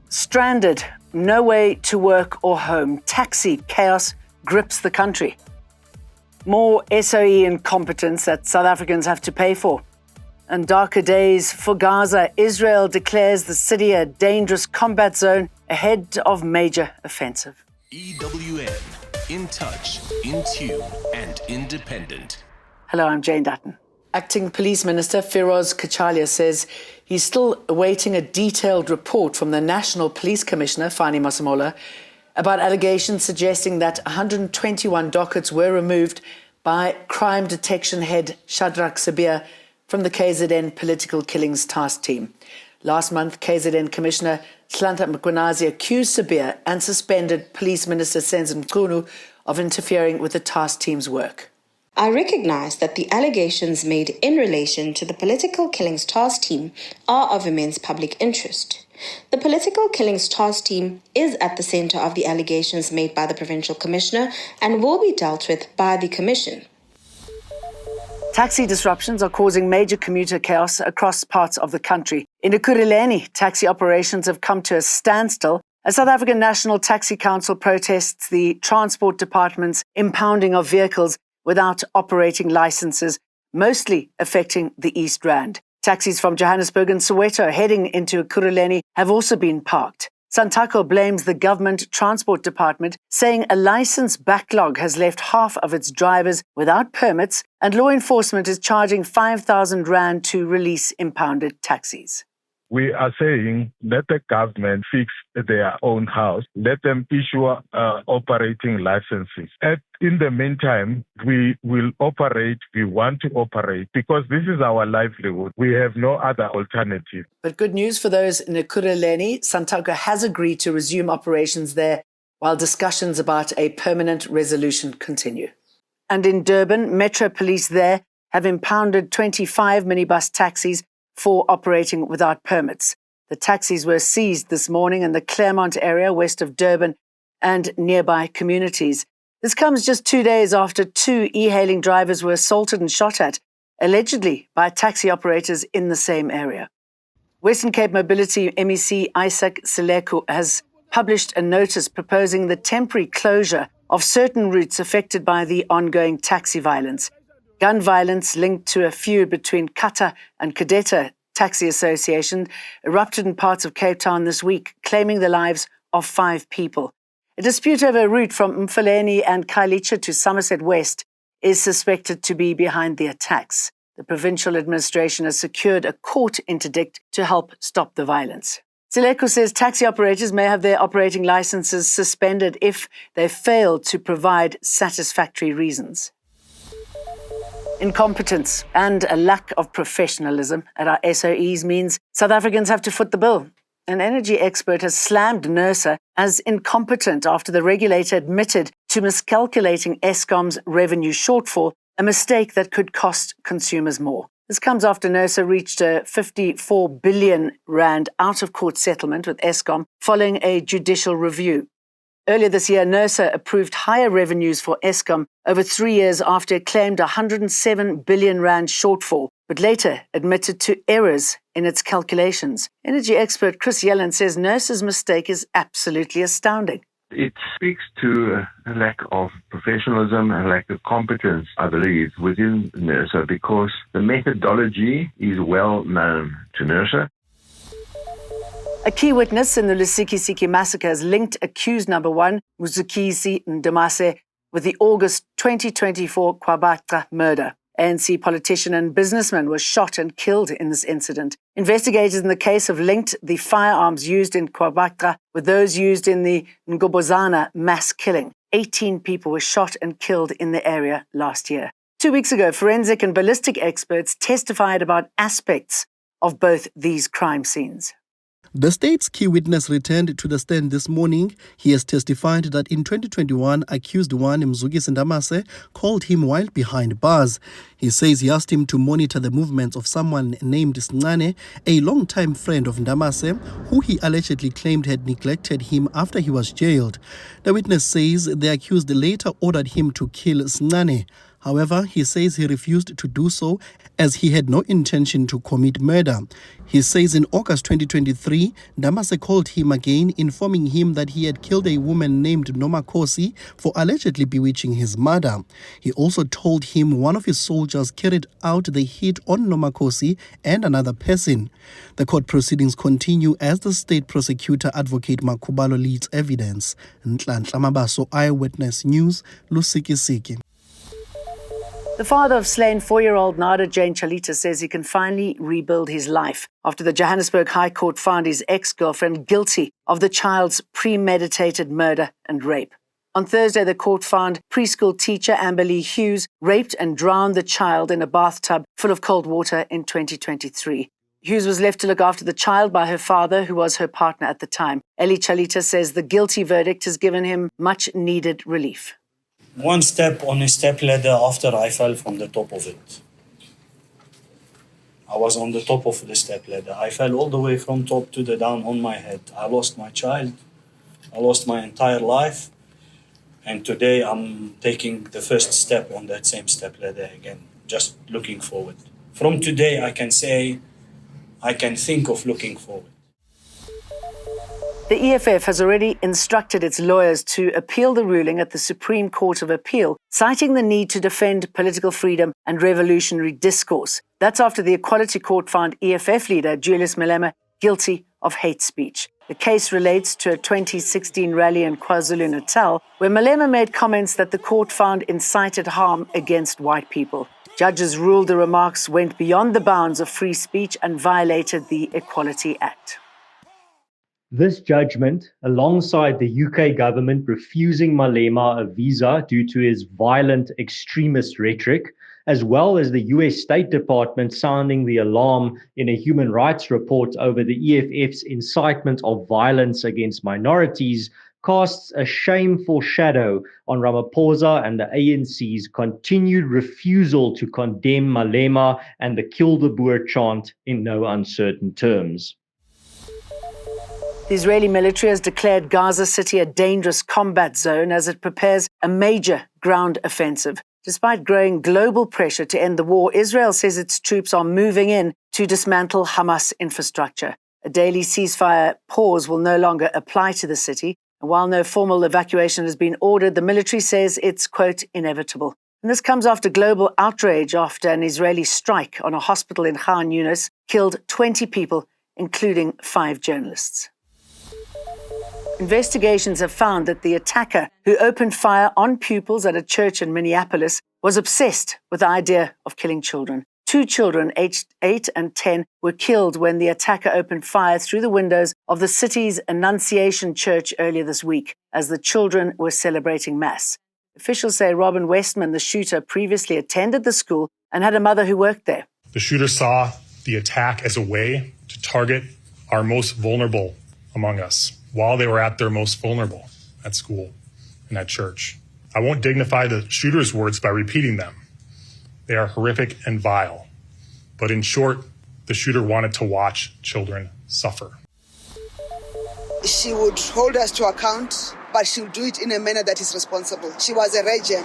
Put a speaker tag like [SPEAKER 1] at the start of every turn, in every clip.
[SPEAKER 1] Stranded, no way to work or home. Taxi chaos grips the country. More SOE incompetence that South Africans have to pay for. And darker days for Gaza. Israel declares the city a dangerous combat zone ahead of major offensive.
[SPEAKER 2] EWN, in touch, in tune, and independent.
[SPEAKER 1] Hello, I'm Jane Dutton. Acting Police Minister Feroz Kachalia says he's still awaiting a detailed report from the National Police Commissioner, Fani Masemola, about allegations suggesting that 121 dockets were removed by crime detection head Shadrach Sabir from the KZN Political Killings Task Team. Last month, KZN Commissioner Slanta Mkhwanazi accused Sabir and suspended Police Minister Senzo Mchunu of interfering with the task team's work.
[SPEAKER 3] I recognise that the allegations made in relation to the Political Killings Task Team are of immense public interest. The Political Killings Task Team is at the centre of the allegations made by the Provincial Commissioner and will be dealt with by the Commission.
[SPEAKER 1] Taxi disruptions are causing major commuter chaos across parts of the country. In Ekurhuleni, taxi operations have come to a standstill as South African National Taxi Council protests the Transport Department's impounding of vehicles without operating licenses, mostly affecting the East Rand. Taxis from Johannesburg and Soweto heading into Ekurhuleni have also been parked. Santaco blames the government transport department, saying a license backlog has left half of its drivers without permits, and law enforcement is charging 5,000 Rand to release impounded taxis.
[SPEAKER 4] We are saying let the government fix their own house, let them issue operating licenses. In the meantime, we will operate, we want to operate, because this is our livelihood. We have no other alternative.
[SPEAKER 1] But good news for those in Ekurhuleni, Santaco has agreed to resume operations there while discussions about a permanent resolution continue. And in Durban, Metro Police there have impounded 25 minibus taxis for operating without permits. The taxis were seized this morning in the Claremont area west of Durban and nearby communities. This comes just 2 days after 2 e-hailing drivers were assaulted and shot at, allegedly by taxi operators in the same area. Western Cape Mobility MEC Isaac Seleku has published a notice proposing the temporary closure of certain routes affected by the ongoing taxi violence. Gun violence linked to a feud between Kata and Kadeta Taxi Association erupted in parts of Cape Town this week, claiming the lives of 5 people. A dispute over a route from Mfuleni and Khayelitsha to Somerset West is suspected to be behind the attacks. The provincial administration has secured a court interdict to help stop the violence. Seleku says taxi operators may have their operating licenses suspended if they fail to provide satisfactory reasons. Incompetence and a lack of professionalism at our SOEs means South Africans have to foot the bill. An energy expert has slammed NERSA as incompetent after the regulator admitted to miscalculating Eskom's revenue shortfall, a mistake that could cost consumers more. This comes after NERSA reached a 54 billion Rand out-of-court settlement with Eskom following a judicial review. Earlier this year, NERSA approved higher revenues for Eskom over 3 years after it claimed 107 billion Rand shortfall, but later admitted to errors in its calculations. Energy expert Chris Yellen says NERSA's mistake is absolutely astounding.
[SPEAKER 5] It speaks to a lack of professionalism and lack of competence, I believe, within NERSA, because the methodology is well known to NERSA.
[SPEAKER 1] A key witness in the Lusikisiki massacre has linked accused number 1, Muzukisi Ndamase, with the August 2024 Kwabatra murder. ANC politician and businessman was shot and killed in this incident. Investigators in the case have linked the firearms used in Kwabatra with those used in the Ngobozana mass killing. 18 people were shot and killed in the area last year. 2 weeks ago, forensic and ballistic experts testified about aspects of both these crime scenes.
[SPEAKER 6] The state's key witness returned to the stand this morning. He has testified that in 2021, accused one, Mzukisi Ndamase, called him while behind bars. He says he asked him to monitor the movements of someone named Snane, a longtime friend of Ndamase, who he allegedly claimed had neglected him after he was jailed. The witness says the accused later ordered him to kill Snane. However, he says he refused to do so as he had no intention to commit murder. He says in August 2023, Ndamase called him again, informing him that he had killed a woman named Nomakosi for allegedly bewitching his mother. He also told him one of his soldiers carried out the hit on Nomakosi and another person. The court proceedings continue as the state prosecutor Advocate Makubalo leads evidence. Nhlanhla Mabaso, Eyewitness News, Lusikisiki.
[SPEAKER 1] The father of slain 4-year-old Nada Jane Chalita says he can finally rebuild his life after the Johannesburg High Court found his ex-girlfriend guilty of the child's premeditated murder and rape. On Thursday, the court found preschool teacher Amber Lee Hughes raped and drowned the child in a bathtub full of cold water in 2023. Hughes was left to look after the child by her father, who was her partner at the time. Eli Chalita says the guilty verdict has given him much-needed relief.
[SPEAKER 7] One step on a step ladder after I fell from the top of it. I was on the top of the step ladder. I fell all the way from top to the down on my head. I lost my child. I lost my entire life. And today I'm taking the first step on that same step ladder again, just looking forward. From today I can say, I can think of looking forward.
[SPEAKER 1] The EFF has already instructed its lawyers to appeal the ruling at the Supreme Court of Appeal, citing the need to defend political freedom and revolutionary discourse. That's after the Equality Court found EFF leader Julius Malema guilty of hate speech. The case relates to a 2016 rally in KwaZulu-Natal, where Malema made comments that the court found incited harm against white people. Judges ruled the remarks went beyond the bounds of free speech and violated the Equality Act.
[SPEAKER 8] This judgment, alongside the UK government refusing Malema a visa due to his violent extremist rhetoric, as well as the US State Department sounding the alarm in a human rights report over the EFF's incitement of violence against minorities, casts a shameful shadow on Ramaphosa and the ANC's continued refusal to condemn Malema and the Kill the Boer chant in no uncertain terms.
[SPEAKER 1] The Israeli military has declared Gaza City a dangerous combat zone as it prepares a major ground offensive. Despite growing global pressure to end the war, Israel says its troops are moving in to dismantle Hamas infrastructure. A daily ceasefire pause will no longer apply to the city. And while no formal evacuation has been ordered, the military says it's, quote, inevitable. And this comes after global outrage after an Israeli strike on a hospital in Khan Yunis killed 20 people, including 5 journalists. Investigations have found that the attacker who opened fire on pupils at a church in Minneapolis was obsessed with the idea of killing children. 2 children, aged 8 and 10, were killed when the attacker opened fire through the windows of the city's Annunciation Church earlier this week as the children were celebrating Mass. Officials say Robin Westman, the shooter, previously attended the school and had a mother who worked there.
[SPEAKER 9] The shooter saw the attack as a way to target our most vulnerable among us while they were at their most vulnerable at school and at church. I won't dignify the shooter's words by repeating them. They are horrific and vile. But in short, the shooter wanted to watch children suffer.
[SPEAKER 10] She would hold us to account, but she would do it in a manner that is responsible. She was a regent.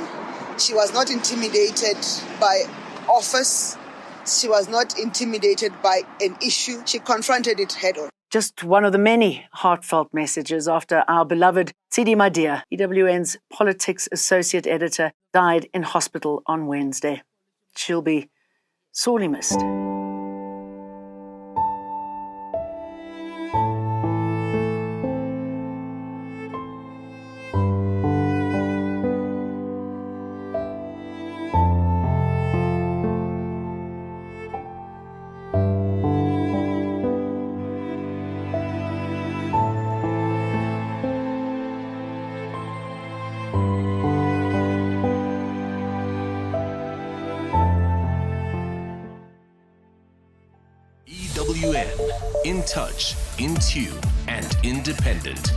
[SPEAKER 10] She was not intimidated by office. She was not intimidated by an issue. She confronted it head on.
[SPEAKER 1] Just one of the many heartfelt messages after our beloved Tshidi Madia, EWN's politics associate editor, died in hospital on Wednesday. She'll be sorely missed.
[SPEAKER 2] EWN, in touch, in tune, and independent.